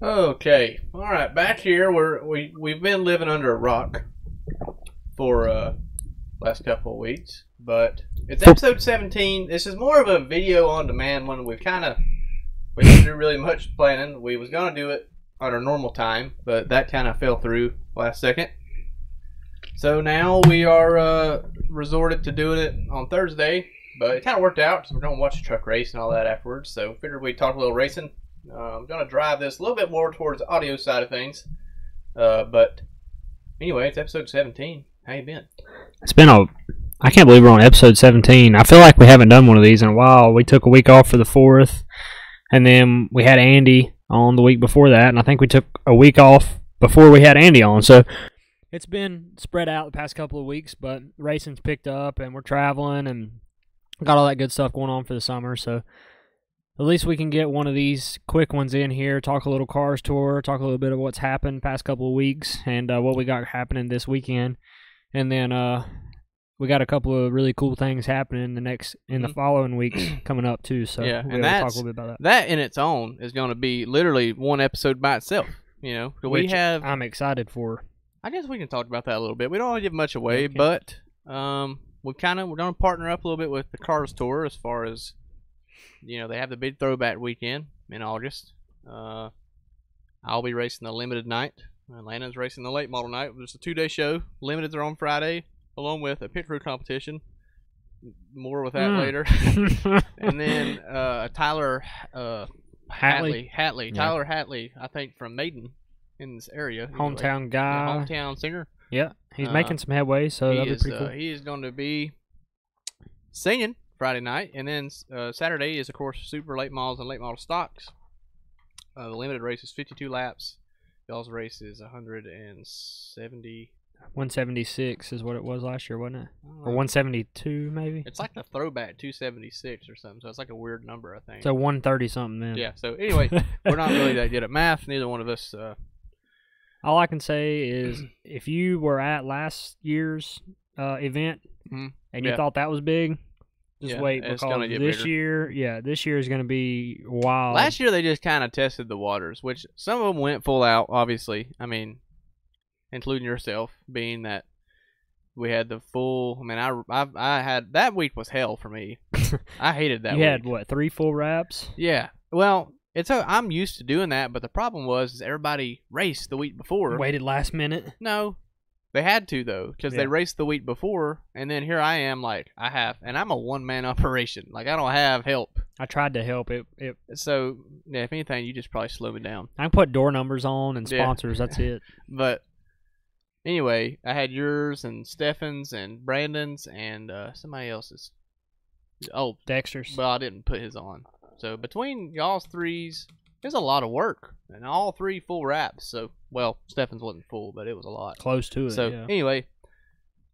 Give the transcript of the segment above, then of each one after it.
Okay, all right, back here. We've been living under a rock for last couple of weeks, but it's episode 17. This is more of a video on demand one. We didn't do really much planning. We was gonna do it on our normal time, but that kind of fell through last second. So now we are resorted to doing it on Thursday, but it kind of worked out. So we're gonna watch the truck race and all that afterwards. So figured we'd talk a little racing. I'm going to drive this a little bit more towards the audio side of things. But anyway, it's episode 17. How you been? I can't believe we're on episode 17. I feel like we haven't done one of these in a while. We took a week off for the 4th, and then we had Andy on the week before that, and I think we took a week off before we had Andy on. So it's been spread out the past couple of weeks, but racing's picked up, and we're traveling, and got all that good stuff going on for the summer, so at least we can get one of these quick ones in here, talk a little Cars Tour, talk a little bit of what's happened past couple of weeks, and what we got happening this weekend. And then we got a couple of really cool things happening in the following weeks coming up too. So yeah, we'll and talk a little bit about that. That in its own is going to be literally one episode by itself. You know, Which I'm excited for. I guess we can talk about that a little bit. We don't want to give much away, but we're going to partner up a little bit with the Cars Tour as far as, you know, they have the big throwback weekend in August. I'll be racing the limited night. Atlanta's racing the late model night. It's a 2-day show. Limiteds are on Friday, along with a pit crew competition. More with that later. And then Tyler Hatley. Yeah. Tyler Hatley, I think from Maiden in this area. Hometown guy. Hometown singer. Yeah, he's making some headway, so that'll be pretty cool. He is going to be singing Friday night, and then Saturday is, of course, super late models and late model stocks. The limited race is 52 laps. Y'all's race is 170. 176 is what it was last year, wasn't it? Or 172, maybe? It's like the throwback 276 or something, so it's like a weird number, I think. So 130 something then. Yeah, so anyway, we're not really that good at math. Neither one of us. All I can say is if you were at last year's event and you thought that was big, just wait, because this year is going to be wild. Last year they just kind of tested the waters, which some of them went full out, obviously. I mean, including yourself, being that we had the full. I mean, I had that week was hell for me. I hated that. You had what, 3 full wraps? Yeah. Well, I'm used to doing that, but the problem was everybody raced the week before. Waited last minute. No. They had to, though, because they raced the week before, and then here I am, like, and I'm a one-man operation. Like, I don't have help. I tried to help. So, yeah, if anything, you just probably slow me down. I can put door numbers on and sponsors, that's it. But, anyway, I had yours and Stefan's and Brandon's and somebody else's. Oh. Dexter's. Well, I didn't put his on. So, between y'all's threes, there's a lot of work, and all 3 full wraps. So, well, Stefan's wasn't full, but it was a lot. Close to it, So, anyway,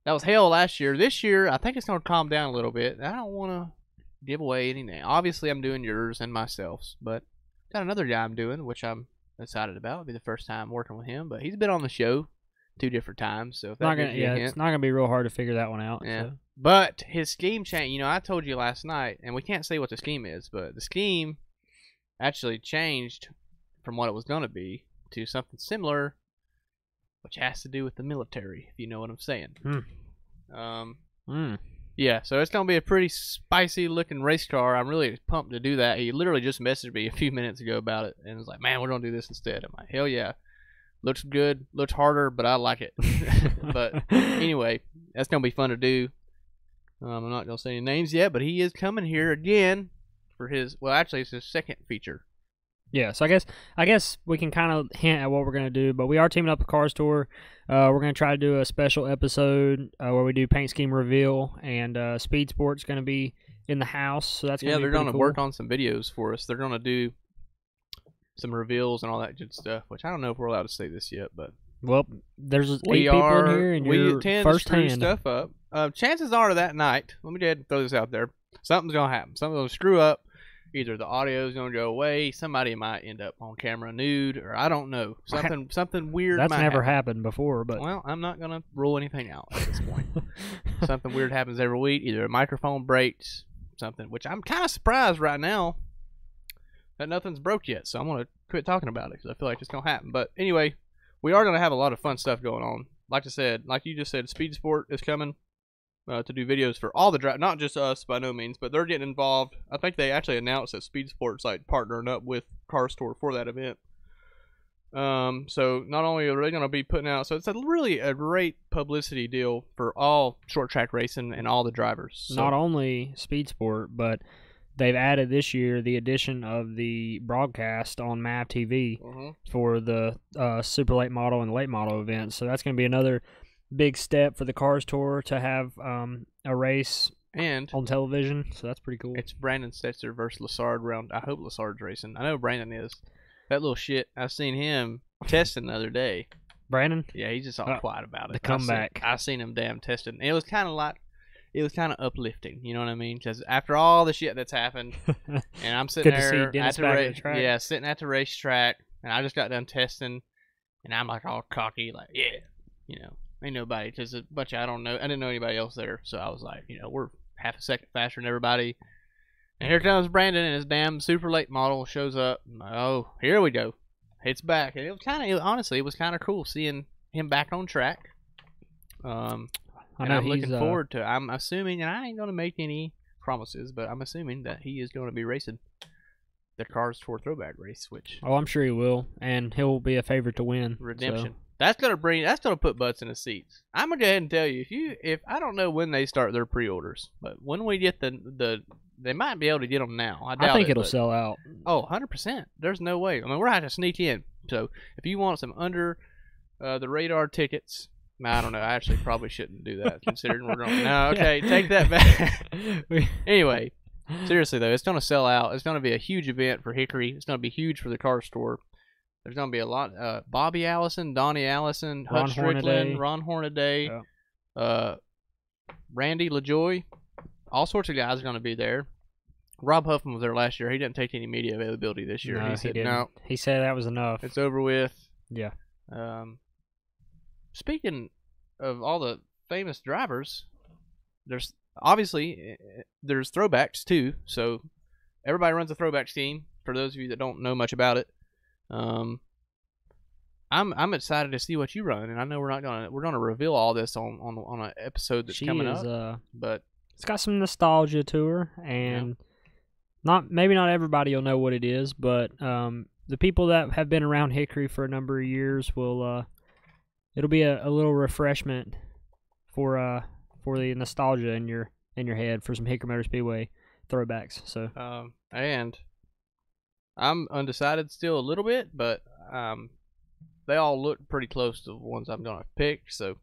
that was hell last year. This year, I think it's going to calm down a little bit. I don't want to give away anything. Obviously, I'm doing yours and myself's, but got another guy I'm doing, which I'm excited about. It'll be the first time working with him, but he's been on the show 2 different times. So, if that gives you a hint. It's not going to be real hard to figure that one out. Yeah. So. But his scheme changed. You know, I told you last night, and we can't say what the scheme is, but the scheme actually changed from what it was going to be to something similar, which has to do with the military, if you know what I'm saying. Yeah, so it's going to be a pretty spicy looking race car. I'm really pumped to do that. He literally just messaged me a few minutes ago about it and was like, man, we're going to do this instead. I'm like, hell yeah. Looks good, looks harder, but I like it. But anyway, that's going to be fun to do. I'm not going to say any names yet, but he is coming here again for his, well, actually it's his second feature. Yeah, so I guess we can kind of hint at what we're going to do, but we are teaming up with Cars Tour. We're going to try to do a special episode where we do paint scheme reveal, and Speed Sport's going to be in the house, so that's going to be they're going to cool. work on some videos for us. They're going to do some reveals and all that good stuff, which I don't know if we're allowed to say this yet, but well, there's 8 people in here, and you're tend first to screw hand. stuff up. Chances are that night, let me go ahead and throw this out there, something's going to happen. Something's going to screw up. Either the audio is going to go away, somebody might end up on camera nude, or I don't know. Something weird That's might never happen. happened before, but well, I'm not going to rule anything out at this point. Something weird happens every week. Either a microphone breaks, something, which I'm kind of surprised right now that nothing's broke yet. So I'm going to quit talking about it because I feel like it's gonna happen. But anyway, we are gonna have a lot of fun stuff going on. Like I said, like you just said, Speed Sport is coming to do videos for all the drive, not just us by no means, but they're getting involved. I think they actually announced that Speed Sport's like partnering up with Car Store for that event. So not only are they going to be putting out, so it's really a great publicity deal for all short track racing and all the drivers. So, not only Speed Sport, but they've added this year the addition of the broadcast on MAV TV for the super late model and late model events. So that's going to be another big step for the Cars Tour to have a race and on television. So that's pretty cool. It's Brandon Stetzer versus Lassard round. I hope Lassard's racing. I know Brandon is. That little shit, I seen him testing the other day. Brandon? Yeah, he's just all quiet about it. The comeback. I seen him damn testing. And it was kind of uplifting, you know what I mean? Because after all the shit that's happened, and I'm sitting there at the sitting at the racetrack, and I just got done testing, and I'm like all cocky, like, yeah, you know, ain't nobody, because a bunch of, I didn't know anybody else there, so I was like, you know, we're half a second faster than everybody. And here comes Brandon, and his damn super late model shows up. Oh, here we go. It's back. And it was honestly, it was kind of cool seeing him back on track. And I'm looking forward to, I'm assuming, and I ain't going to make any promises, but I'm assuming that he is going to be racing the Cars Tour Throwback race, which... Oh, I'm sure he will, and he'll be a favorite to win. Redemption. So. That's gonna put butts in the seats. I'm gonna go ahead and tell you, if I don't know when they start their pre-orders, but when we get they might be able to get them now. I think it'll sell out. Oh, 100%. There's no way. I mean, we're gonna have to sneak in. So if you want some under the radar tickets, I don't know. I actually probably shouldn't do that considering we're going. No, okay, take that back. Anyway, seriously though, it's gonna sell out. It's gonna be a huge event for Hickory. It's gonna be huge for the Car Store. There's going to be a lot. Bobby Allison, Donnie Allison, Hutch Strickland, Ron Hornaday, Randy LaJoy. All sorts of guys are going to be there. Rob Huffman was there last year. He didn't take any media availability this year. No, he said, didn't. No. He said that was enough. It's over with. Yeah. Speaking of all the famous drivers, there's throwbacks too. So everybody runs a throwback team. For those of you that don't know much about it. I'm excited to see what you run, and I know we're gonna reveal all this on an episode that's coming up. But it's got some nostalgia to her, and maybe not everybody will know what it is, but the people that have been around Hickory for a number of years will it'll be a little refreshment for the nostalgia in your head for some Hickory Motor Speedway throwbacks. So and I'm undecided still a little bit, but they all look pretty close to the ones I'm gonna pick. So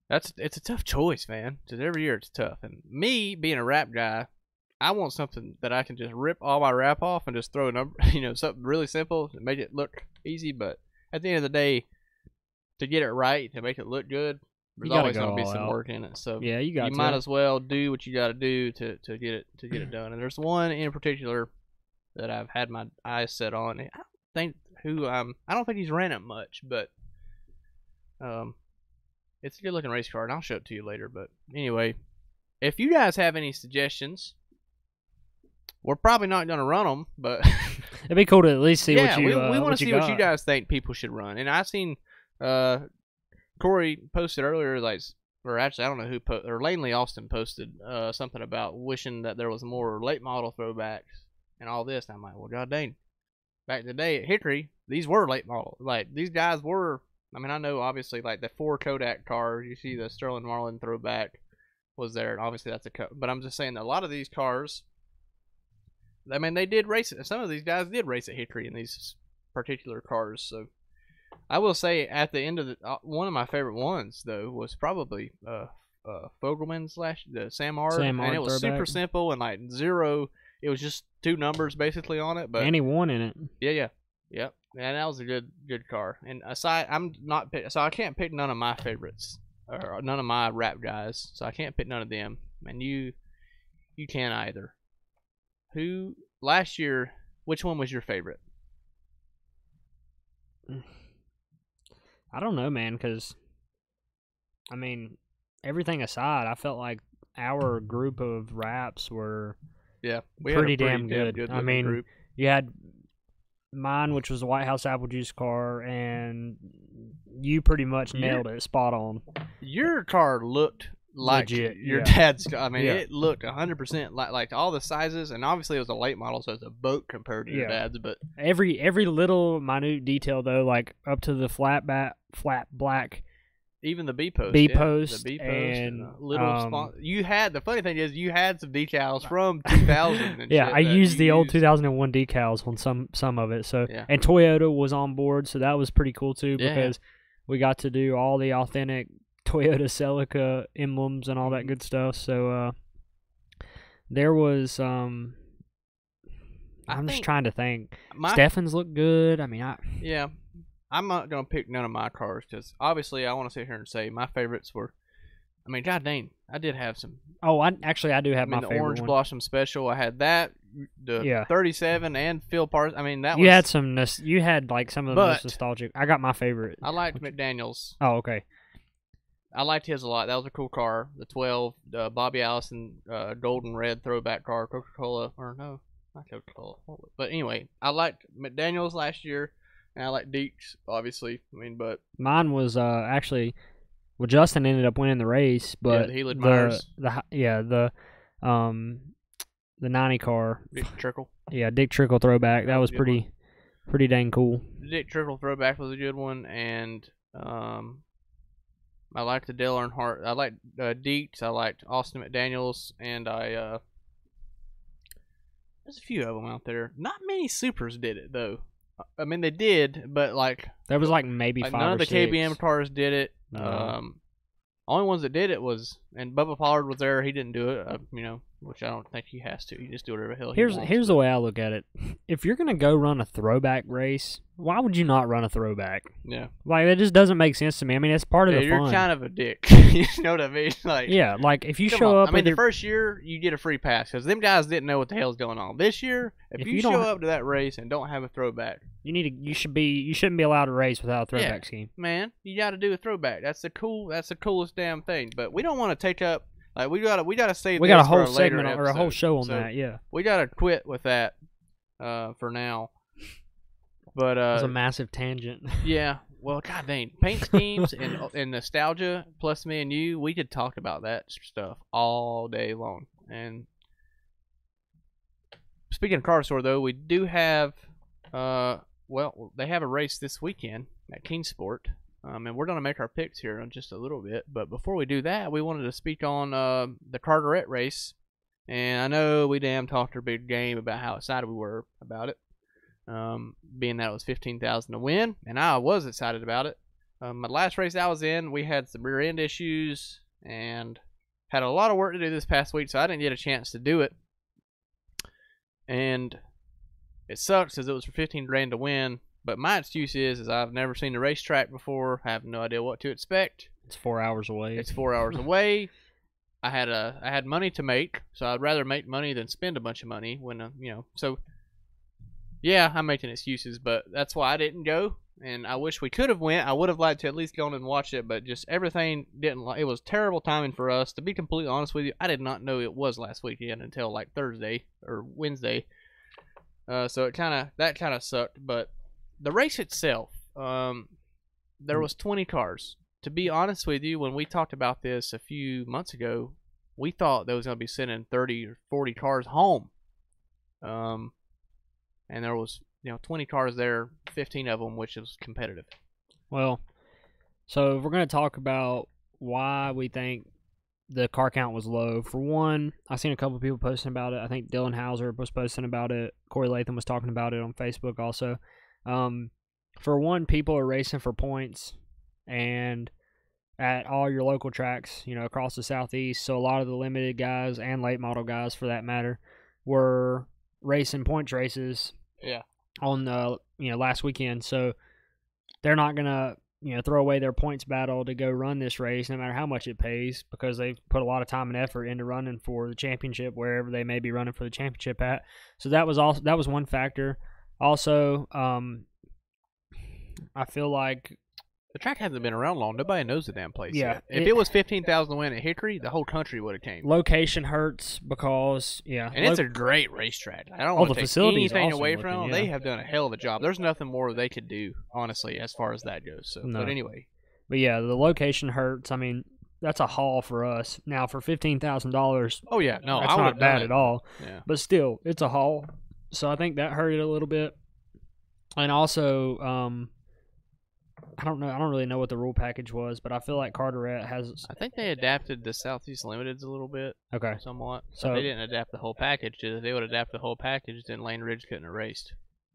it's a tough choice, man. Because every year it's tough. And me being a rap guy, I want something that I can just rip all my rap off and just throw a number, something really simple and make it look easy. But at the end of the day, to get it right, to make it look good, there's always gonna be some work in it. So yeah, you might as well do what you got to do to get it done. And there's one in particular that I've had my eyes set on. I don't think he's ran it much, but it's a good looking race car, and I'll show it to you later. But anyway, if you guys have any suggestions, we're probably not going to run them, but it'd be cool to at least see what you. we want to see what you got. guys think people should run. And I've seen Corey posted earlier, or actually I don't know who or Langley Austin posted something about wishing that there was more late model throwbacks and all this. And I'm like, well, god dang. Back in the day at Hickory, these were late model. Like, these guys were, I mean, I know obviously like the 4 Kodak cars, you see the Sterling Marlin throwback was there, and obviously that's but I'm just saying that a lot of these cars, I mean, they did race it. Some of these guys did race at Hickory in these particular cars. So I will say at the end of one of my favorite ones though was probably Fogelman's the Sam Ard, and it was super simple and like zero. It was just 2 numbers basically on it, but and he won in it. Yep. And that was a good car. And aside, so I can't pick none of my favorites or none of my rap guys. So I can't pick none of them. And you can't either. Who last year? Which one was your favorite? I don't know, man. Because I mean, everything aside, I felt like our group of raps were. Yeah, we pretty had a damn good. I mean, group. you had mine, which was the White House apple juice car, and you pretty much nailed it, spot on. Your car looked like Legit, your yeah. dad's. I mean, Yeah. it looked 100% like all the sizes, and obviously it was a late model, so it's a boat compared to your Yeah. dad's. But Every little minute detail though, like up to the flat black even the B post, B post, the B post, and you had the funny thing is you had some decals from 2000. And yeah, shit I that used you the old 2001 decals on some of it. So Yeah. and Toyota was on board, so that was pretty cool too Yeah. because we got to do all the authentic Toyota Celica emblems and all that good stuff. So there was I'm just trying to think. Stefan's looked good. I mean, yeah. I'm not going to pick none of my cars because obviously I want to sit here and say my favorites were. I mean, god dang, I did have some. Oh, I do have my the favorite Orange one. Blossom Special. I had that, the 37 and Phil Parsons. I mean, you had some. You had like some of the most But- nostalgic. I got my favorite. I liked McDaniel's. Oh, okay. I liked his a lot. That was a cool car. The 12, Bobby Allison, golden red throwback car, Coca-Cola, or no, not Coca-Cola. But anyway, I liked McDaniel's last year, and I liked Deeks, obviously. I mean, but Mine was actually, well, Justin ended up winning the race, but the Healy Myers, the 90 car, Dick Trickle. yeah, Dick Trickle throwback. That was a good pretty dang cool. Dick Trickle throwback was a good one, and I liked the Dale Earnhardt. I liked Deeks. I liked Austin McDaniels, and there's a few of them out there. Not many supers did it though. I mean, they did, but like There was like maybe like 5 none or of the 6. KBM cars did it. No. Only ones that did it was, and Bubba Pollard was there. He didn't do it, which I don't think he has to. He just do whatever the hell he wants. Here's the way I look at it. If you're gonna go run a throwback race, why would you not run a throwback? Yeah. Like that just doesn't make sense to me. I mean, it's part of the You're fun. kind of a dick. You know what I mean? Like, Yeah, like if you come show on. up, I mean, with the your, first year you get a free pass because them guys didn't know what the hell's going on. This year, if you don't show ha- up to that race and don't have a throwback, you shouldn't be allowed to race without a throwback scheme. man, you got to do a throwback. That's the coolest damn thing. But we don't want to take up. Like we gotta save. We this got a for whole later segment or a whole episode. show on So that. Yeah, we gotta quit with that for now. But it was a massive tangent. yeah. Well, god dang, paint schemes and nostalgia. Plus, me and you, we could talk about that stuff all day long. And speaking of car store, though, we do have, they have a race this weekend at Kingsport, and we're gonna make our picks here in just a little bit. But before we do that, we wanted to speak on the Carteret race. And I know we damn talked our big game about how excited we were about it. Being that it was $15,000 to win, and I was excited about it. My last race I was in, we had some rear end issues and had a lot of work to do this past week, so I didn't get a chance to do it. And it sucks because it was for $15,000 to win. But my excuse is I've never seen the racetrack before. I have no idea what to expect. It's 4 hours away. It's 4 hours away. I had money to make, so I'd rather make money than spend a bunch of money when so. Yeah, I'm making excuses, but that's why I didn't go, and I wish we could have went. I would have liked to at least gone and watch it, but just everything didn't. It was terrible timing for us. To be completely honest with you, I did not know it was last weekend until like Thursday or Wednesday. So that kind of sucked. But the race itself, there was 20 cars. To be honest with you, when we talked about this a few months ago, we thought they was going to be sending 30 or 40 cars home. And there was 20 cars there, 15 of them, which was competitive. Well, so if we're going to talk about why we think the car count was low. For one, I've seen a couple of people posting about it. I think Dylan Hauser was posting about it. Corey Latham was talking about it on Facebook also. For one, people are racing for points and at all your local tracks, across the Southeast. So a lot of the limited guys and late model guys, for that matter, were racing points races. Yeah. On last weekend, so they're not gonna throw away their points battle to go run this race, no matter how much it pays, because they've put a lot of time and effort into running for the championship wherever they may be running for the championship at. So that was one factor. Also, I feel like the track hasn't been around long. Nobody knows the damn place. Yeah, yet. If it was 15,000 to win at Hickory, the whole country would have came. Location hurts because and it's a great racetrack. I don't Oh, want the to take facility is anything awesome away looking, from them. yeah. They have done a hell of a job. There's nothing more they could do, honestly, as far as that goes. So, No. but anyway, But yeah, the location hurts. I mean, that's a haul for us. Now for $15,000, oh yeah, no, that's I not would've bad done it. at all. Yeah. But still, it's a haul. So I think that hurt it a little bit. And also, I don't know. I don't really know what the rule package was, but I feel like Carteret has. I think they adapted the Southeast Limiteds a little bit, Okay. somewhat. So- So they didn't adapt the whole package. If they would adapt the whole package, then Lane Ridge couldn't have raced.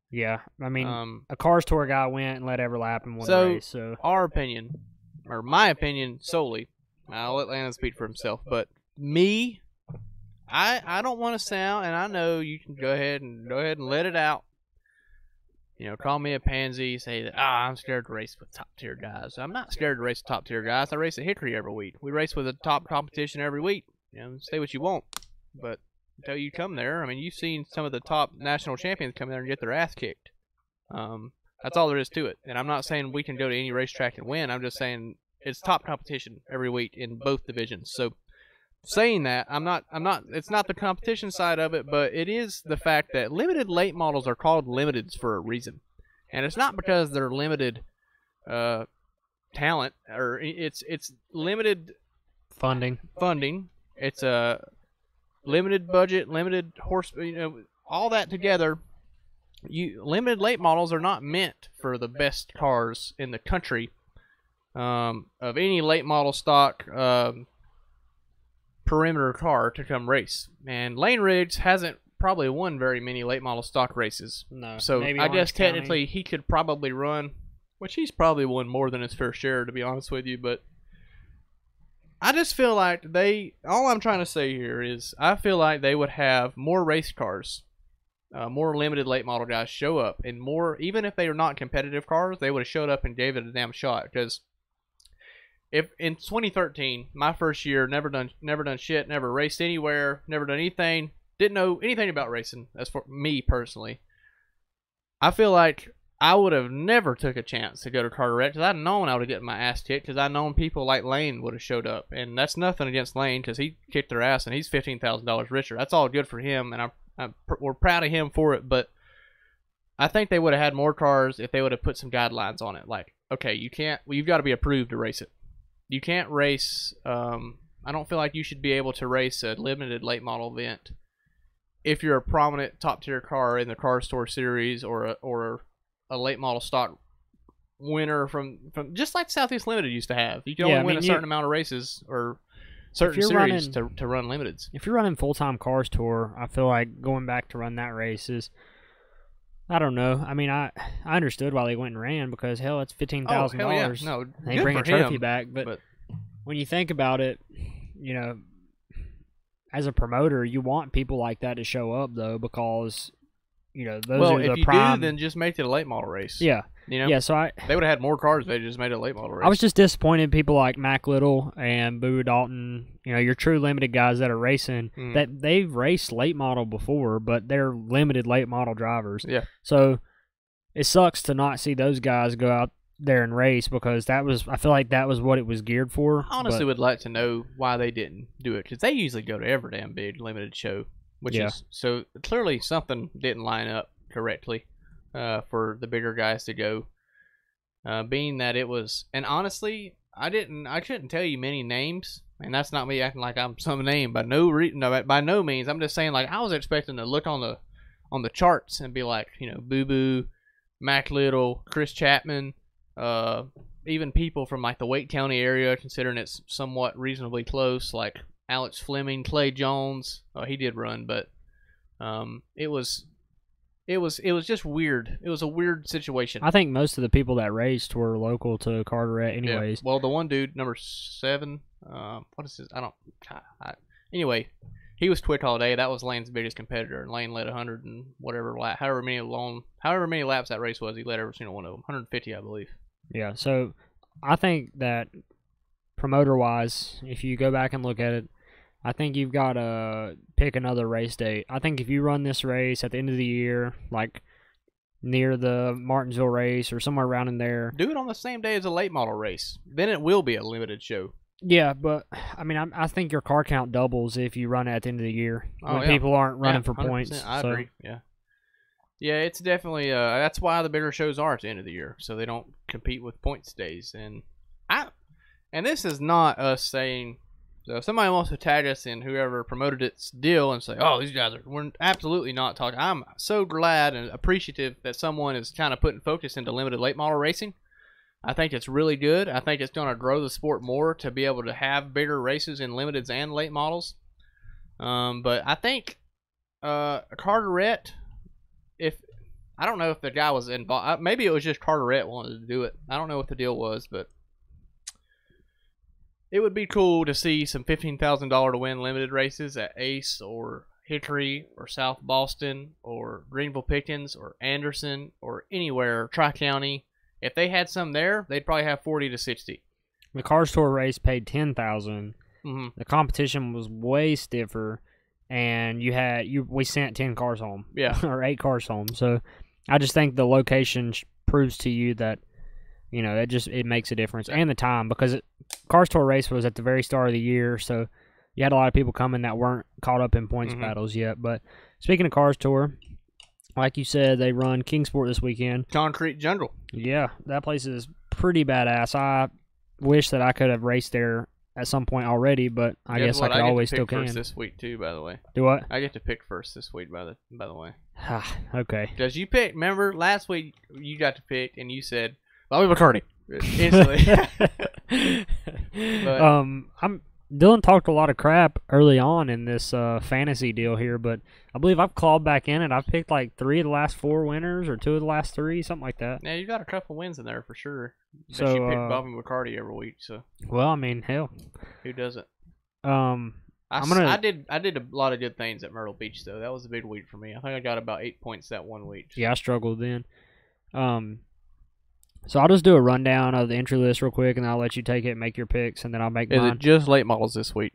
Yeah. I mean, a Cars Tour guy went and led every lap and won the So, race. So our opinion, or my opinion solely, I'll let Landon speak for himself, but me, I don't want to sound, and I know you can go ahead and let it out. You know, call me a pansy, say that I'm scared to race with top tier guys. I'm not scared to race with top tier guys. I race at Hickory every week. We race with a top competition every week. You know, say what you want, but until you come there, I mean, you've seen some of the top national champions come there and get their ass kicked. That's all there is to it. And I'm not saying we can go to any racetrack and win. I'm just saying it's top competition every week in both divisions. So saying that, it's not the competition side of it, but it is the fact that limited late models are called limiteds for a reason. And it's not because they're limited talent, or it's limited funding. It's a limited budget, limited horse, all that together. Limited late models are not meant for the best cars in the country of any late model stock perimeter car to come race. And Lane Ridge hasn't probably won very many late model stock races. No. So maybe I guess Orange County. technically he could probably run, which he's probably won more than his fair share, to be honest with you. But I just feel like all I'm trying to say here is I feel like they would have more race cars, more limited late model guys show up, and more, even if they are not competitive cars, they would have showed up and gave it a damn shot. Because if in 2013, my first year, never done shit, never raced anywhere, never done anything, didn't know anything about racing. As for me personally, I feel like I would have never took a chance to go to Carteret because I'd known I would have gotten my ass kicked, because I'd known people like Lane would have showed up. And that's nothing against Lane, because he kicked their ass and he's $15,000 richer. That's all good for him, and we're proud of him for it. But I think they would have had more cars if they would have put some guidelines on it. Like, okay, you've got to be approved to race it. You can't race. I don't feel like you should be able to race a limited late model event if you're a prominent top tier car in the Car Store Series, or a late model stock winner from just like Southeast Limited used to have. You can only win a certain amount of races or certain series to run limiteds. If you're running full-time Cars Tour, I feel like going back to run that race is, I don't know. I mean, I understood why they went and ran, because hell, it's $15,000. Oh, hell yeah. No, they bring a trophy back, but when you think about it, as a promoter, you want people like that to show up, though, because those are the if you prime. do, then just make it a late model race. Yeah, Yeah. So they would have had more cars if they just made it a late model race. I was just disappointed people like Mac Little and Boo Dalton, your true limited guys that are racing, that they've raced late model before, but they're limited late model drivers. Yeah. So it sucks to not see those guys go out there and race, because I feel like that was what it was geared for. I honestly would like to know why they didn't do it, because they usually go to every damn big limited show, which is, so clearly something didn't line up correctly for the bigger guys to go, being that it was, and honestly, I couldn't tell you many names, and that's not me acting like I'm some name by no means. I'm just saying, like, I was expecting to look on the charts and be like, Boo Boo, Mac Little, Chris Chapman, even people from like the Wake County area, considering it's somewhat reasonably close, like Alex Fleming, Clay Jones. He did run, but it was just weird. It was a weird situation. I think most of the people that raced were local to Carteret, anyways. Yeah. Well, the one dude, number 7, what is his? Anyway, he was quick all day. That was Lane's biggest competitor, and Lane led 100 and whatever lap, however many laps that race was. He led every single one of them, 150, I believe. Yeah. So I think that promoter-wise, if you go back and look at it, I think you've got to pick another race date. I think if you run this race at the end of the year, like near the Martinsville race or somewhere around in there. Do it on the same day as a late model race. Then it will be a limited show. Yeah, but I mean, I think your car count doubles if you run it at the end of the year when yeah. people aren't running for points. I agree. Yeah, yeah, it's definitely that's why the bigger shows are at the end of the year, so they don't compete with points days. And this is not us saying. So if somebody wants to tag us in whoever promoted its deal and say, "Oh, these guys are," we're absolutely not talking. I'm so glad and appreciative that someone is kind of putting focus into limited late model racing. I think it's really good. I think it's going to grow the sport more to be able to have bigger races in limiteds and late models. But I think Carteret, I don't know if the guy was involved. Maybe it was just Carteret wanted to do it. I don't know what the deal was, but it would be cool to see some $15,000 to win limited races at Ace or Hickory or South Boston or Greenville Pickens or Anderson or anywhere, Tri-County. If they had some there, they'd probably have 40 to 60. The Cars Tour race paid $10,000. Mm-hmm. The competition was way stiffer, and we sent 10 cars home. Yeah, or 8 cars home. So I just think the location proves to you that it makes a difference, and the time, because Cars Tour race was at the very start of the year, so you had a lot of people coming that weren't caught up in points battles yet. But speaking of Cars Tour, like you said, they run Kingsport this weekend. Concrete Jungle. Yeah, that place is pretty badass. I wish that I could have raced there at some point already, but I guess I could always still can. I get to pick first this week too, by the way. Do what? I get to pick first this week, by the way. Okay. Because you picked. Remember last week you got to pick, and you said Bobby McCarty instantly. But, Dylan talked a lot of crap early on in this fantasy deal here, but I believe I've clawed back in it. I've picked like 3 of the last 4 winners or 2 of the last 3, something like that. Yeah, you got a couple wins in there for sure. So you pick Bobby McCarty every week. So well, I mean, hell, who doesn't? I did a lot of good things at Myrtle Beach though. That was a big week for me. I think I got about 8 points that one week. Yeah, I struggled then. So I'll just do a rundown of the entry list real quick, and I'll let you take it and make your picks, and then I'll make mine. Is it just late models this week?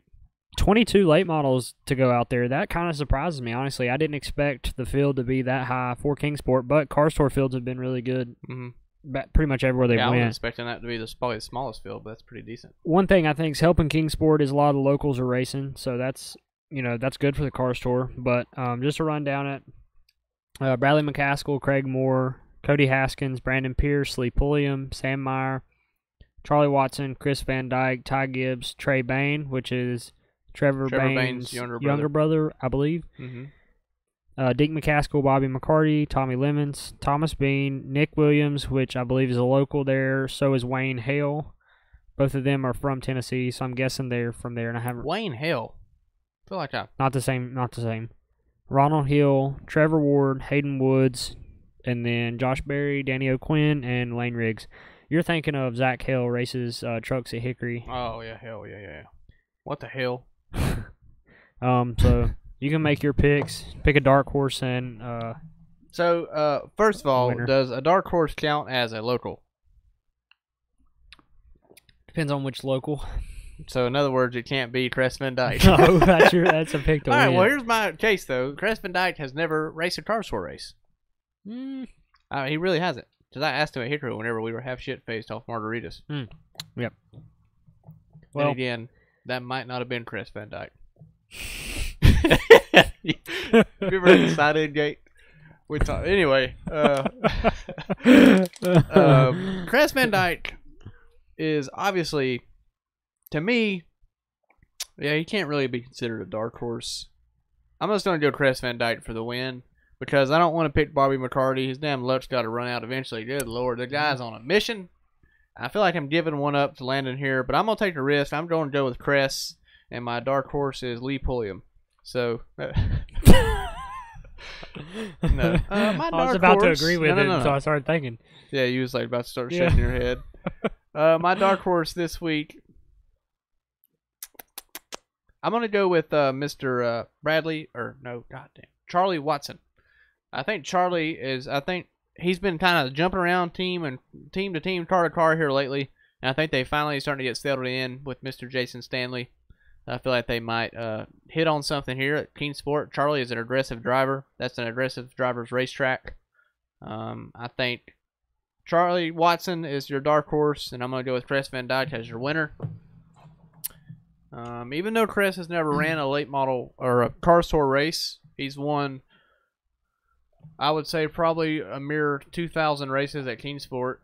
22 late models to go out there. That kind of surprises me, honestly. I didn't expect the field to be that high for Kingsport, but Cars Tour fields have been really good. Pretty much everywhere they went. I was expecting that to be probably the smallest field, but that's pretty decent. One thing I think is helping Kingsport is a lot of the locals are racing, so that's good for the Cars Tour. But just to run down it, Bradley McCaskill, Craig Moore, Cody Haskins, Brandon Pierce, Lee Pulliam, Sam Meyer, Charlie Watson, Chris Van Dyke, Ty Gibbs, Trey Bain, which is Trevor Bain's younger brother, I believe. Deke McCaskill, Bobby McCarty, Tommy Lemons, Thomas Bean, Nick Williams, which I believe is a local there. So is Wayne Hale. Both of them are from Tennessee, so I'm guessing they're from there. And I haven't. Wayne Hale. I feel like not the same. Ronald Hill, Trevor Ward, Hayden Woods, and then Josh Berry, Danny O'Quinn, and Lane Riggs. You're thinking of Zach Hale races trucks at Hickory. Oh yeah, hell yeah. What the hell? So you can make your picks. Pick a dark horse and. So first of all, winner. Does a dark horse count as a local? Depends on which local. So in other words, it can't be Crest Van Dyke. No, that's a pick to all right. win. Well, here's my case though. Crest Van Dyke has never raced a Cars Tour race. He really hasn't. Because I asked him at Hickory whenever we were half shit faced off margaritas. Yep. Well, and again, that might not have been Chris Van Dyke. You ever had the side-in gate? Anyway, Chris Van Dyke is obviously, to me, yeah, he can't really be considered a dark horse. I'm just going to go Chris Van Dyke for the win. Because I don't want to pick Bobby McCarty. His damn luck's got to run out eventually. Good Lord. The guy's on a mission. I feel like I'm giving one up to Landon here. But I'm going to take the risk. I'm going to go with Cress. And my dark horse is Lee Pulliam. So. No. My I was about to agree with it, so I started thinking. Yeah, you was like about to start shaking your head. My dark horse this week. I'm going to go with Mr. Bradley. Or no, goddamn. Charlie Watson. I think he's been kind of jumping around team to team, car to car here lately. And I think they finally starting to get settled in with Mr. Jason Stanley. I feel like they might hit on something here at Kingsport. Charlie is an aggressive driver. That's an aggressive driver's racetrack. I think Charlie Watson is your dark horse, and I'm going to go with Chris Van Dyke as your winner. Even though Chris has never ran a late model or a car store race, he's won, I would say, probably a mere 2,000 races at Kingsport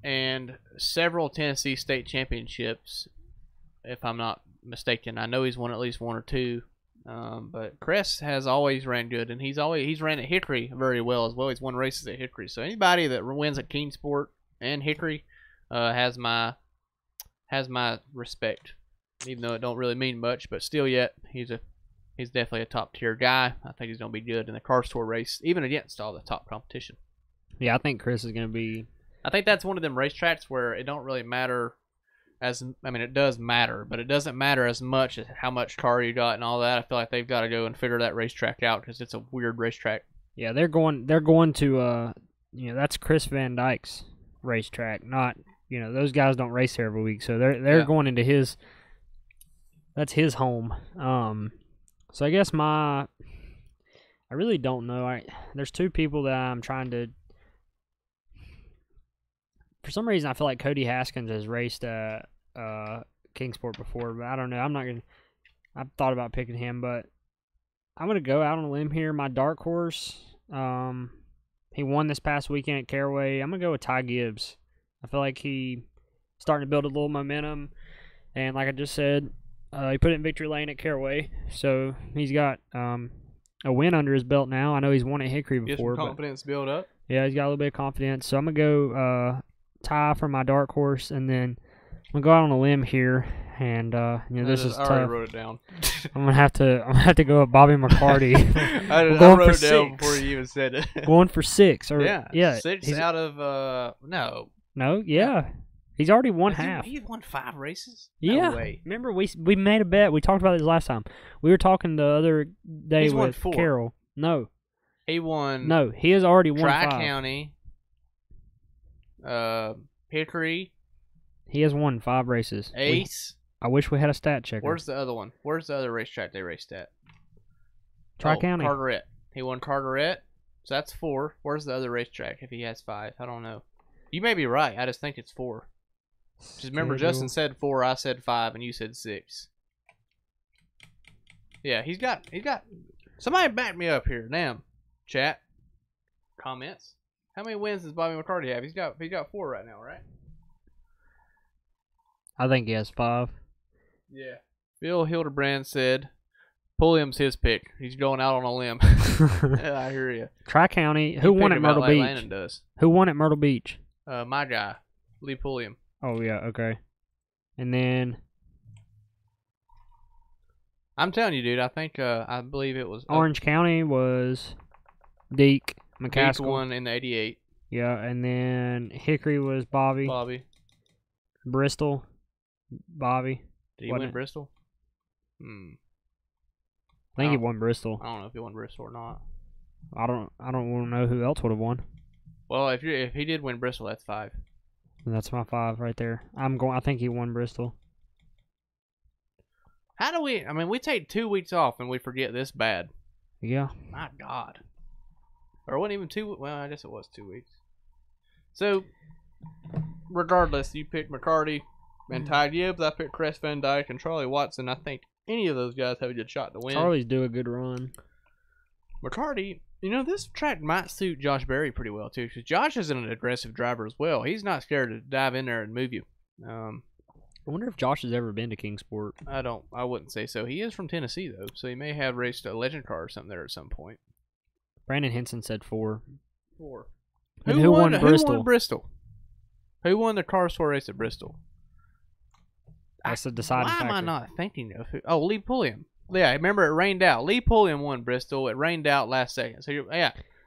and several Tennessee state championships, if I'm not mistaken. I know he's won at least one or two. But Chris has always ran good, and he's ran at Hickory very well as well. He's won races at Hickory. So anybody that wins at Kingsport and Hickory has my respect, even though it don't really mean much. But still, yet he's definitely a top tier guy. I think he's gonna be good in the car store race, even against all the top competition. Yeah, I think Chris is gonna be. I think that's one of them racetracks where it don't really matter. It does matter, but it doesn't matter as much as how much car you got and all that. I feel like they've got to go and figure that racetrack out because it's a weird racetrack. Yeah, they're going to that's Chris Van Dyke's racetrack, not those guys don't race there every week, so they're going into his. That's his home. So I guess I really don't know. There's two people that I'm trying to. For some reason, I feel like Cody Haskins has raced Kingsport before, but I don't know. I've thought about picking him, but I'm gonna go out on a limb here. My dark horse, he won this past weekend at Caraway. I'm gonna go with Ty Gibbs. I feel like he's starting to build a little momentum, and like I just said, he put it in victory lane at Caraway, so he's got a win under his belt now. I know he's won at Hickory before. Get some confidence build up. Yeah, he's got a little bit of confidence, so I'm gonna go Ty for my dark horse, and then I'm gonna go out on a limb here, and this is tough. I already wrote it down. I'm gonna have to go with Bobby McCarty. I wrote it down before you even said it. Going for 6, or yeah, 6 out of no, yeah. He's already won half. He's won 5 races. Yeah. No way. Remember we made a bet. We talked about this last time. We were talking the other day with Carol. No. He won. No, he has already won 5. Tri-County. Hickory. He has won 5 races. Ace. I wish we had a stat checker. Where's the other one? Where's the other racetrack they raced at? Tri-County. Carteret. He won Carteret. So that's 4. Where's the other racetrack if he has 5? I don't know. You may be right. I just think it's 4. Just remember, Justin said 4, I said 5, and you said 6. Yeah, he's got. Somebody back me up here. Damn. Chat. Comments. How many wins does Bobby McCarty have? He's got 4 right now, right? I think he has 5. Yeah. Bill Hildebrand said Pulliam's his pick. He's going out on a limb. Yeah, I hear you. Tri-County. Who won at Myrtle Beach? Landon does. Who won at Myrtle Beach? My guy, Lee Pulliam. Oh, yeah, okay. And then I'm telling you, dude, I think I believe it was Orange County was Deke McCaskill. Deke won in the 88. Yeah, and then Hickory was Bobby. Bristol, Bobby. Did he win Bristol? I think he won Bristol. I don't know if he won Bristol or not. I don't want to know who else would have won. Well, if he did win Bristol, that's 5. That's my 5 right there. I think he won Bristol. How do we? I mean, we take 2 weeks off and we forget this bad. Yeah. My God. Or it wasn't even 2. Well, I guess it was 2 weeks. So, regardless, you picked McCarty and Ty Gibbs. I picked Chris Van Dyke and Charlie Watson. I think any of those guys have a good shot to win. Charlie's do a good run. McCarty, this track might suit Josh Berry pretty well, too, because Josh is an aggressive driver as well. He's not scared to dive in there and move you. I wonder if Josh has ever been to Kingsport. I wouldn't say so. He is from Tennessee, though, so he may have raced a legend car or something there at some point. Brandon Henson said 4. And who won Bristol? Who won the car store race at Bristol? That's the deciding factor. Why am I not thinking of who? Oh, Lee Pulliam. Yeah, remember it rained out. Lee Pulliam won Bristol. It rained out last second. So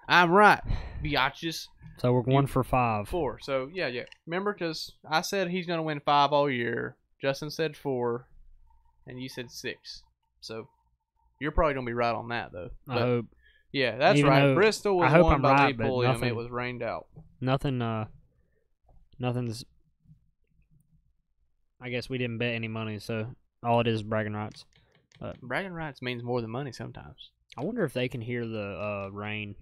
I'm right, biatches. So we're 1 for 5. 4. So yeah. Remember, because I said he's gonna win 5 all year. Justin said 4, and you said 6. So you're probably gonna be right on that, though. I hope. Yeah, that's right. Bristol was won by Lee Pulliam. It was rained out. Nothing's. I guess we didn't bet any money, so all it is bragging rights. Bragging rights means more than money sometimes. I wonder if they can hear the rain.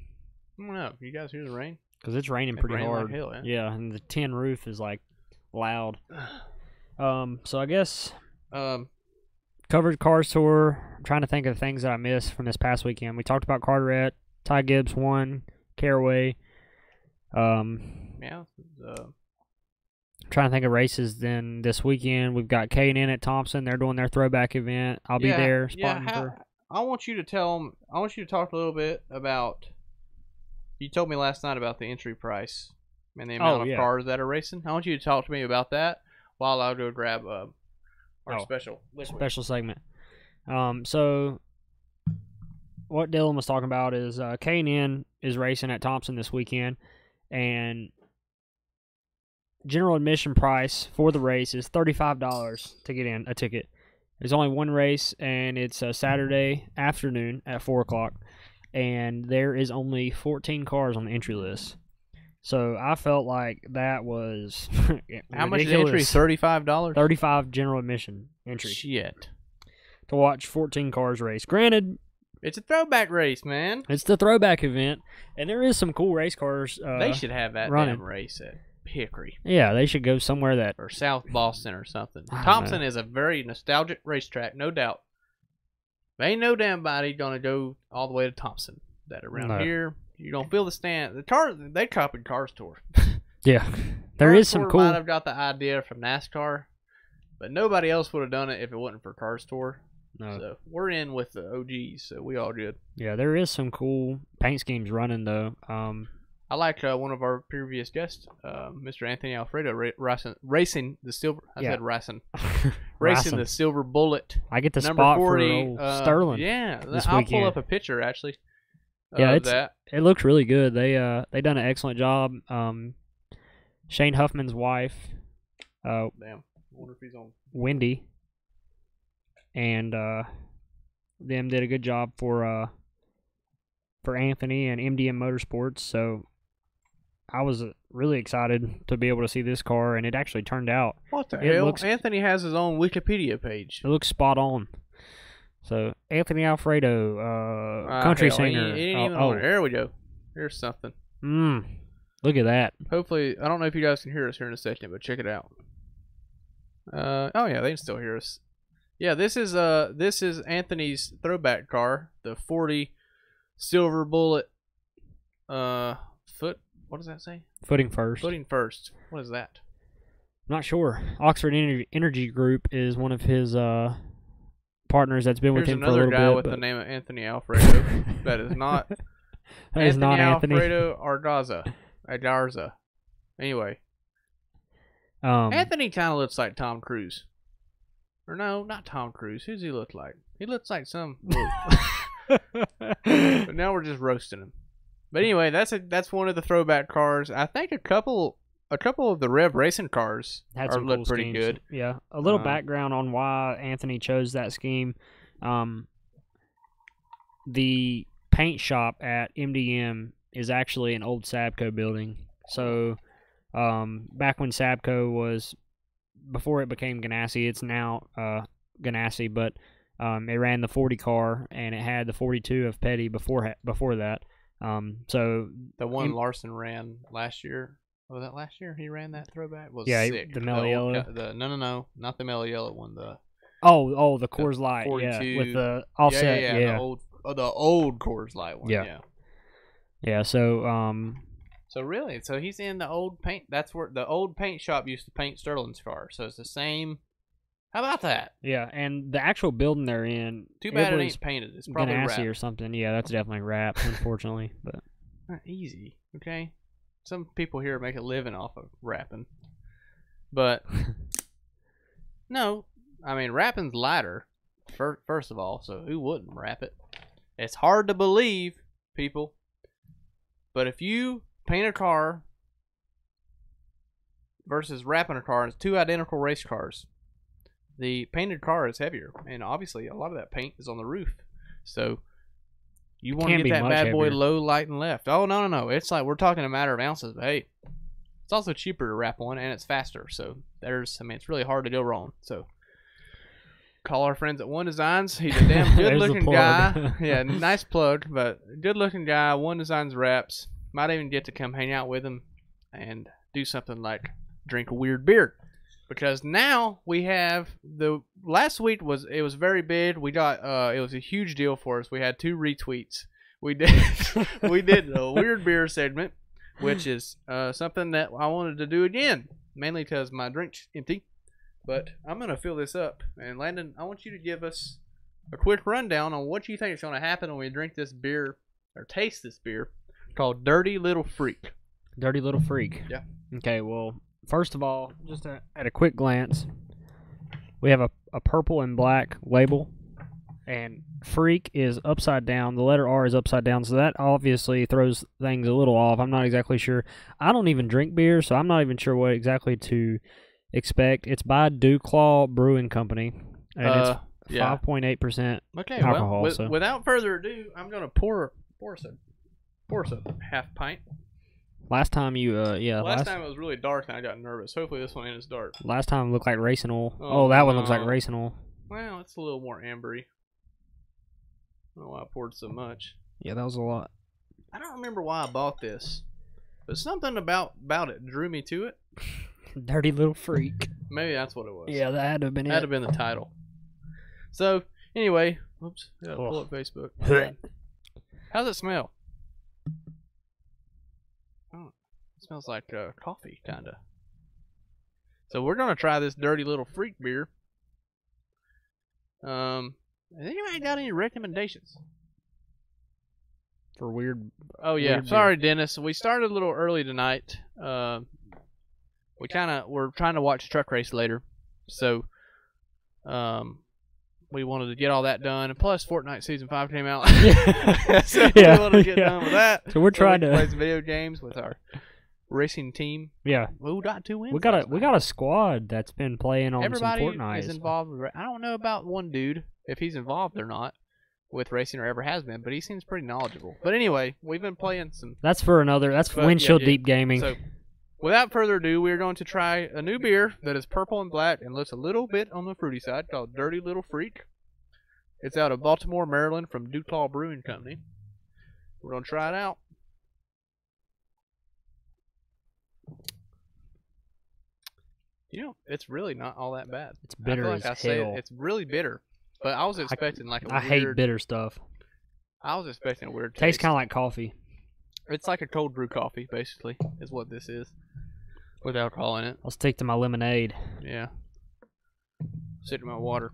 don't know. You guys hear the rain? Because it's raining It's pretty raining hard. like hell, yeah, and the tin roof is like loud. So I guess covered Cars Tour. I'm trying to think of things that I missed from this past weekend. We talked about Carteret. Ty Gibbs won. Caraway. Yeah. Trying to think of races then this weekend. We've got K&N at Thompson. They're doing their throwback event. I'll be there spotting for. I want you to talk a little bit about. You told me last night about the entry price and the amount of cars that are racing. I want you to talk to me about that while I go grab our special segment. So what Dylan was talking about is K&N is racing at Thompson this weekend, and general admission price for the race is $35 to get in a ticket. There's only one race, and it's a Saturday afternoon at 4 o'clock, and there is only 14 cars on the entry list. So I felt like that was how much is the entry? $35? $35 general admission entry. Shit. To watch 14 cars race. Granted, it's a throwback race, man. It's the throwback event, and there is some cool race cars. They should have that damn race at Hickory. Yeah, they should go somewhere that or South Boston or something. Thompson is a very nostalgic racetrack, no doubt. There ain't no damn body gonna go all the way to Thompson. That around here, you don't feel the stand. The car, they copied Cars Tour. Yeah, there is some cool. Might have got the idea from NASCAR, but nobody else would have done it if it wasn't for Cars Tour. No. So we're in with the OGs, so we all good. Yeah, there is some cool paint schemes running though. I like one of our previous guests, Mr. Anthony Alfredo, racing the silver. Said racing, racing the Silver Bullet. I get the number spot 40, for Sterling. Yeah, I'll pull up a picture actually. Yeah, it looks really good. They done an excellent job. Shane Huffman's wife, damn, I wonder if he's on. Wendy, and them did a good job for Anthony and MDM Motorsports. So I was really excited to be able to see this car, and it actually turned out. What the hell? Anthony has his own Wikipedia page. It looks spot on. So Anthony Alfredo, country singer. He ain't even on. There we go. Here's something. Look at that. Hopefully, I don't know if you guys can hear us here in a second, but check it out. Oh yeah, they can still hear us. Yeah, this is Anthony's throwback car, the 40 Silver Bullet. What does that say? Footing first. Footing first. What is that? I'm not sure. Oxford Energy Group is one of his partners that's been with him for a little bit. There's another guy with the name of Anthony Alfredo. That is not. That is not Anthony. Alfredo Agarza. Anyway. Anthony kind of looks like Tom Cruise. Or no, not Tom Cruise. Who's he look like? He looks like some. But now we're just roasting him. But anyway, that's one of the throwback cars. I think a couple of the Rev Racing cars look cool pretty good. Yeah, a little background on why Anthony chose that scheme. The paint shop at MDM is actually an old Sabco building. So back when Sabco was, before it became Ganassi, it's now Ganassi, but it ran the 40 car and it had the 42 of Petty before that. So the one Larson ran last year. Was that last year he ran that throwback? Sick. The Mellow Yellow. No, not the Mellow Yellow one. The Coors Light, 42. With the offset, yeah. The old Coors Light one. Yeah. So really, he's in the old paint. That's where the old paint shop used to paint Sterling's car. So it's the same. How about that? Yeah, and the actual building they're in. Too bad it ain't painted. It's probably Ganassi wrapped or something. Yeah, that's definitely wrapped, unfortunately. But not easy, okay? Some people here make a living off of wrapping, but no, I mean wrapping's lighter. First of all, so who wouldn't wrap it? It's hard to believe, people, but if you paint a car versus wrapping a car, it's two identical race cars. The painted car is heavier, and obviously a lot of that paint is on the roof. So you want to get that bad boy low, light, and left. Oh, no. It's like we're talking a matter of ounces, but hey, it's also cheaper to wrap one, and it's faster. So it's really hard to go wrong. So call our friends at One Designs. He's a damn good-looking guy. Yeah, nice plug, but good-looking guy. One Designs wraps. might even get to come hang out with him and do something like drink a weird beer. Because now we have last week was very big. We got it was a huge deal for us. We had 2 retweets. We did a weird beer segment, which is something that I wanted to do again, mainly because my drink's empty. But I'm gonna fill this up, and Landon, I want you to give us a quick rundown on what you think is gonna happen when we drink this beer or taste this beer called Dirty Little Freak. Dirty Little Freak. Yeah. Okay, well, first of all, just at a quick glance, we have a purple and black label, and Freak is upside down. The letter R is upside down, so that obviously throws things a little off. I'm not exactly sure. I don't even drink beer, so I'm not even sure what exactly to expect. It's by Claw Brewing Company, and it's 5.8% alcohol. Well, without further ado, I'm going to pour us a half pint. Last time you, Last time it was really dark and I got nervous. Hopefully this one ain't as dark. Last time it looked like racing oil. Oh, that one looks like racing oil. Well, it's a little more ambery. I don't know why I poured so much. Yeah, that was a lot. I don't remember why I bought this, but something about it drew me to it. Dirty Little Freak. Maybe that's what it was. Yeah, that had to have been it. That had to have been the title. So, anyway, oops, gotta pull up Facebook. How's it smell? Oh, it smells like coffee, kinda. So we're gonna try this Dirty Little Freak beer. Has anybody got any recommendations for weird? Oh yeah, sorry Dennis. We started a little early tonight. We're trying to watch Truck Race later, so we wanted to get all that done, and plus Fortnite Season 5 came out. So we wanted to get done with that. So we're trying to play some video games with our racing team. Yeah, we got 2 wins. We got a squad that's been playing on Everybody some Fortnite. is involved. I don't know about one dude if he's involved or not with racing or ever has been, but he seems pretty knowledgeable. But anyway, we've been playing some. That's Windshield Deep Gaming. So, without further ado, we're going to try a new beer that is purple and black and looks a little bit on the fruity side, called Dirty Little Freak. It's out of Baltimore, Maryland, from Claw Brewing Company. We're going to try it out. You know, it's really not all that bad. It's bitter as hell. It's really bitter, but I was expecting like a weird... I hate bitter stuff. I was expecting a weird taste. Tastes kind of like coffee. It's like a cold brew coffee, basically, is what this is, with alcohol in it. I'll stick to my lemonade. Yeah. Stick to my water.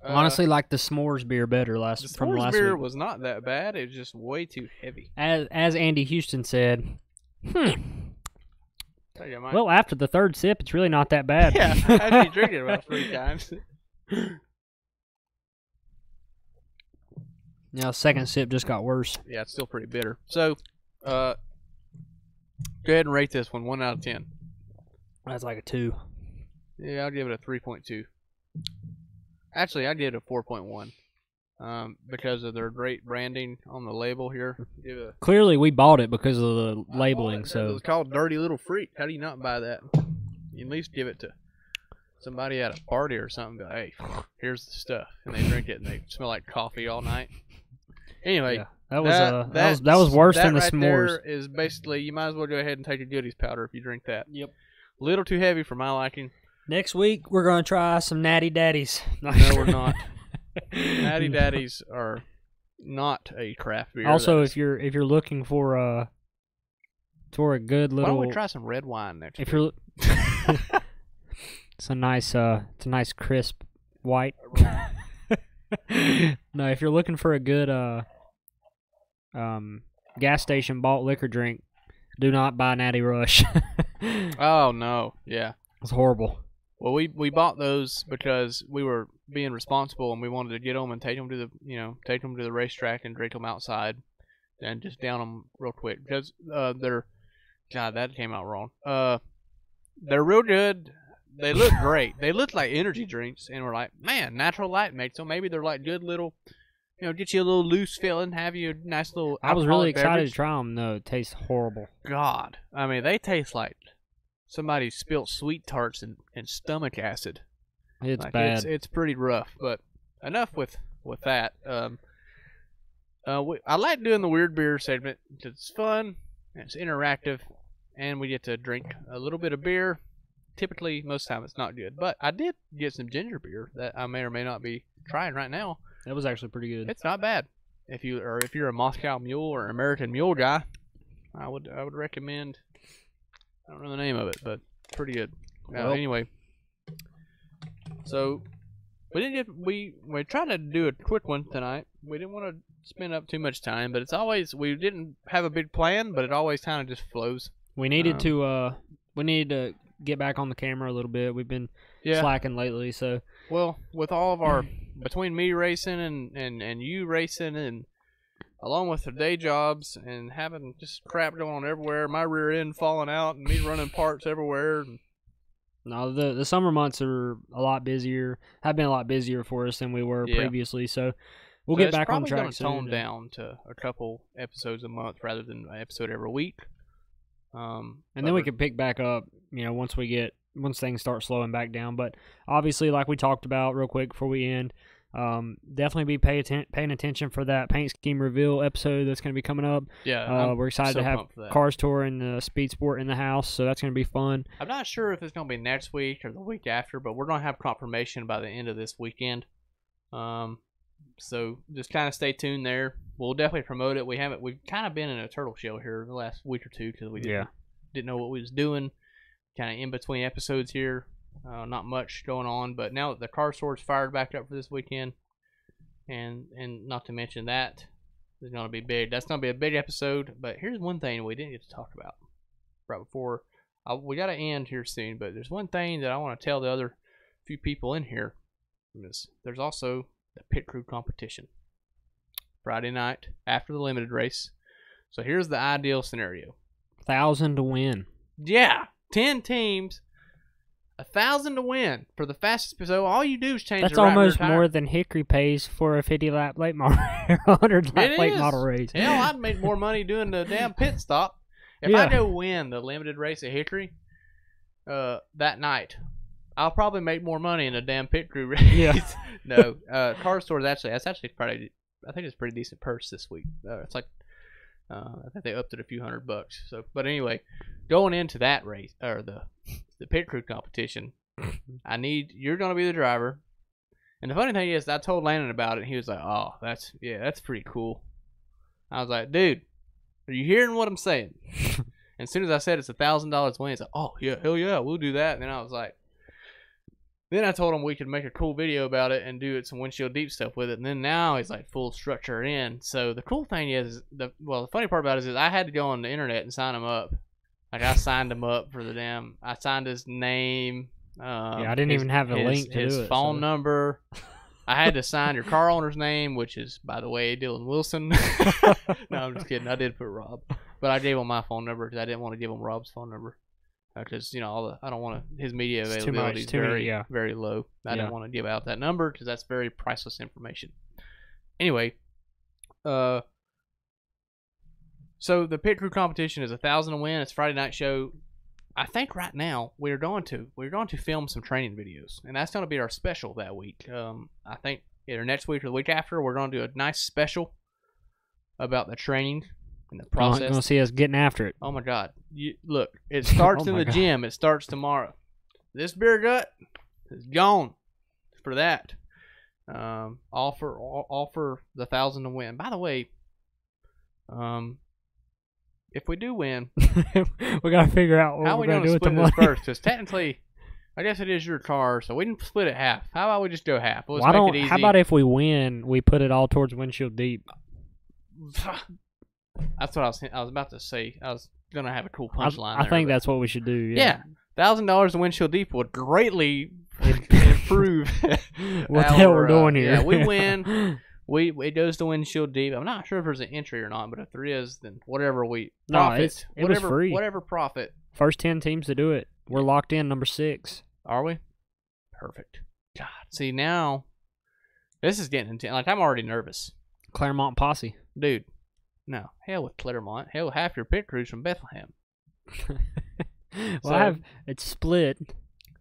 Honestly, like the s'mores beer better from last week. The s'mores beer was not that bad. It was just way too heavy. As Andy Houston said, well, after the third sip, it's really not that bad. Yeah, after you drink it about 3 times. Now, second sip just got worse. Yeah, it's still pretty bitter. So, go ahead and rate this one 1 out of 10. That's like a 2. Yeah, I'll give it a 3.2. Actually, I'd give it a 4.1. Because of their great branding on the label here. Clearly, we bought it because of the labeling. So it's called Dirty Little Freak. How do you not buy that? You at least give it to somebody at a party or something. Go, hey, here's the stuff, and they drink it and they smell like coffee all night. Anyway, yeah, that was worse than the right s'mores. There is basically, you might as well go ahead and take a goodies powder if you drink that. Yep. A little too heavy for my liking. Next week we're gonna try some Natty Daddies. No, we're not. Natty Daddies are not a craft beer. Also, if you're looking for a good little, why don't we try some red wine next week? You're, it's a nice crisp white. No, if you're looking for a good gas station bought liquor drink, do not buy Natty Rush. Oh no, yeah, it's horrible. Well, we bought those because we were being responsible and we wanted to get them and take them to the racetrack and drink them outside and just down them real quick because that came out wrong. They're real good. They look great. They look like energy drinks, and we're like, man, Natural Light makes them. Maybe they're like good little, get you a little loose feeling, have you a nice little. I was really excited to try them. No, it tastes horrible. God, I mean, they taste like somebody spilt sweet tarts and stomach acid. It's bad. It's pretty rough, but enough with that. I like doing the weird beer segment. It's fun. and it's interactive, and we get to drink a little bit of beer. Typically, most of the time it's not good, but I did get some ginger beer that I may or may not be trying right now. That was actually pretty good. It's not bad. If you're a Moscow Mule or American Mule guy, I would recommend. I don't know the name of it, but it's pretty good. Anyway, so we tried to do a quick one tonight. We didn't want to spend up too much time, but we didn't have a big plan, but it always kind of just flows. We needed to get back on the camera a little bit. We've been slacking lately, so. Well, with all of our between me racing and you racing, and along with the day jobs and having just crap going on everywhere, my rear end falling out and me running parts everywhere. No, the summer months are a lot busier. Have been a lot busier for us than we were previously. So we'll get back on track soon. Tone down to a couple episodes a month rather than an episode every week. And then we can pick back up, once things start slowing back down. But obviously, like we talked about real quick before we end, definitely be paying attention for that paint scheme reveal episode that's going to be coming up. Yeah, we're excited to have Cars Tour and the Speed Sport in the house, so that's going to be fun. I'm not sure if it's going to be next week or the week after, but we're going to have confirmation by the end of this weekend. So just kind of stay tuned there. We'll definitely promote it. We've kind of been in a turtle shell here the last week or two because we didn't know what we was doing. Kind of in between episodes here. Not much going on, but now that the car store's fired back up for this weekend, and not to mention that is going to be big. That's going to be a big episode. But here's one thing we didn't get to talk about right before we got to end here soon. But there's one thing that I want to tell the other few people in here. There's also the pit crew competition Friday night after the limited race. So here's the ideal scenario: 1,000 to win. Yeah, 10 teams. 1,000 to win for the fastest. So all you do is change. That's almost more than Hickory pays for a 50-lap late model, 100-lap late model race. Hell, I'd make more money doing the damn pit stop if I go win the limited race at Hickory that night. I'll probably make more money in a damn pit crew race. Yeah. No, car stores that's actually probably, I think it's a pretty decent purse this week. It's like I think they upped it a few $100. So, but anyway, going into that race or the pit crew competition, you're going to be the driver. And the funny thing is, I told Landon about it, and he was like, "Oh, that's pretty cool." I was like, "Dude, are you hearing what I'm saying?" And as soon as I said it's $1,000 win, he's like, "Oh yeah, hell yeah, we'll do that." And then I was like, then I told him we could make a cool video about it and do some windshield deep stuff with it. And then now he's like full structure in. So the cool thing is, the funny part about it is I had to go on the internet and sign him up. Like I signed him up for I signed his name. I didn't even have a link to his phone number. I had to sign your car owner's name, which is, by the way, Dylan Wilson. No, I'm just kidding. I did put Rob, but I gave him my phone number because I didn't want to give him Rob's phone number. Because I don't want his media availability is very low. I didn't want to give out that number because that's very priceless information. Anyway, so the pit crew competition is 1,000 to win. It's a Friday night show. I think right now we're going to film some training videos, and that's going to be our special that week. I think either next week or the week after we're going to do a nice special about the training. In the process. You're going to see us getting after it. Oh, my God. Look, it starts in the gym. It starts tomorrow. This beer gut is gone for that. All for the 1,000 to win. By the way, if we do win, we got to figure out what we're going to do with the money. First, because technically, I guess it is your car, so we can split it half. How about we just go half? Let's make it easy. How about if we win, we put it all towards Windshield Deep? That's what I was about to say. I was gonna have a cool punchline. I think that's what we should do. Yeah, $1,000 in Windshield Deep would greatly improve what the hell we're doing here. Yeah, we win. It goes to Windshield Deep. I'm not sure if there's an entry or not, but if there is, then whatever it was free. Whatever profit. First 10 teams to do it. We're locked in number 6. Are we? Perfect. God, see now, this is getting intense. Like I'm already nervous. Claremont Posse, dude. No, hell with Claremont. Hell, half your pit crew's from Bethlehem. Well, it's split.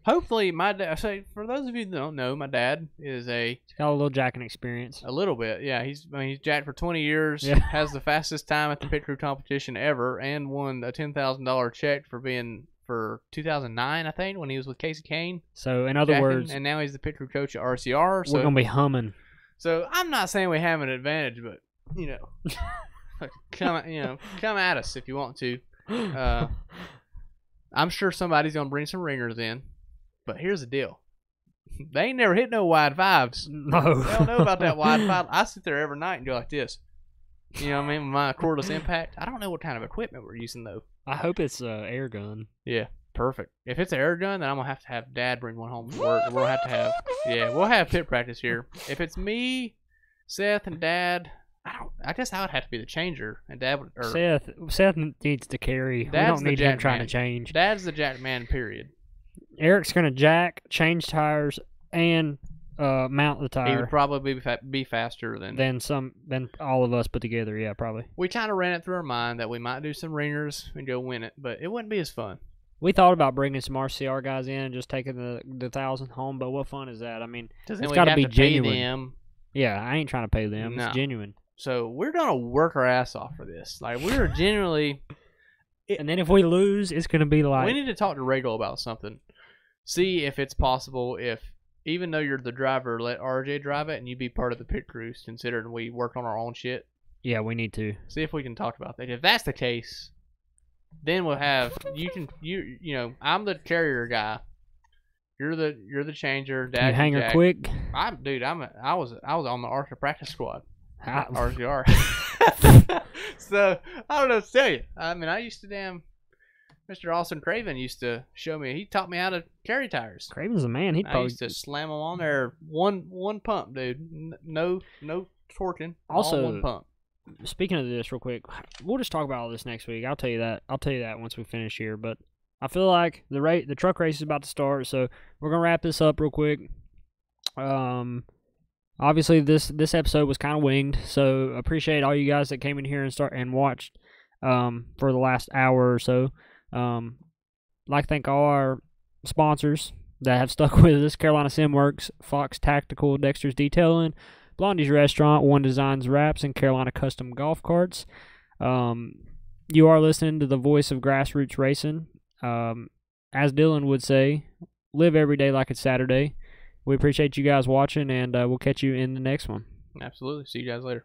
hopefully my dad. I say for those of you that don't know, my dad is He's got a little jacking experience. a little bit. Yeah, he's jacked for 20 years. Yeah. Has the fastest time at the pit crew competition ever, and won a $10,000 check for 2009, I think, when he was with Casey Kane. So in other words, and now he's the pit crew coach at RCR. So we're gonna be humming. So I'm not saying we have an advantage, but come at us if you want to. I'm sure somebody's gonna bring some ringers in, but here's the deal: they ain't never hit no wide fives. No, They don't know about that wide five. I sit there every night and go like this. You know what I mean? With my cordless impact. I don't know what kind of equipment we're using though. I hope it's air gun. Yeah, perfect. If it's an air gun, then I'm gonna have to have Dad bring one home from work. We'll have pit practice here. If it's me, Seth, and Dad, I guess I would have to be the changer, and Dad would. Seth needs to carry. We don't need him trying to change. Dad's the jack man. Period. Eric's gonna jack, change tires, and mount the tire. He would probably be faster than all of us put together. Yeah, probably. We kind of ran it through our mind that we might do some ringers and go win it, but it wouldn't be as fun. We thought about bringing some RCR guys in and just taking the 1,000 home, but what fun is that? I mean, it's got to be genuine. Pay them. Yeah, I ain't trying to pay them. No. It's genuine. So we're gonna work our ass off for this. Like we're genuinely. And then if we lose, it's gonna be like we need to talk to Regal about something. See if it's possible. If even though you're the driver, let RJ drive it and you be part of the pit crews. Considering we work on our own shit. Yeah, we need to see if we can talk about that. If that's the case, then we'll have I'm the carrier guy. You're the changer. Dad, you hanger Jack. quick. I was on the ARCA practice squad. RCR. So I don't know what to tell you. I mean, I used to Mr. Austin Craven used to show me. He taught me how to carry tires. Craven's the man. I used to slam them on there one pump, dude. No torquing. Also, all one pump. Speaking of this, real quick, we'll just talk about all this next week. I'll tell you that once we finish here. But I feel like the truck race is about to start, so we're gonna wrap this up real quick. Obviously this episode was kind of winged, so appreciate all you guys that came in here and watched for the last hour or so. Like to thank all our sponsors that have stuck with us: Carolina Simworks, Fox Tactical, Dexter's Detailing, Blondie's Restaurant, One Designs Wraps, and Carolina Custom Golf Carts. You are listening to the voice of grassroots racing. As Dylan would say, live every day like it's Saturday. We appreciate you guys watching, and we'll catch you in the next one. Absolutely. See you guys later.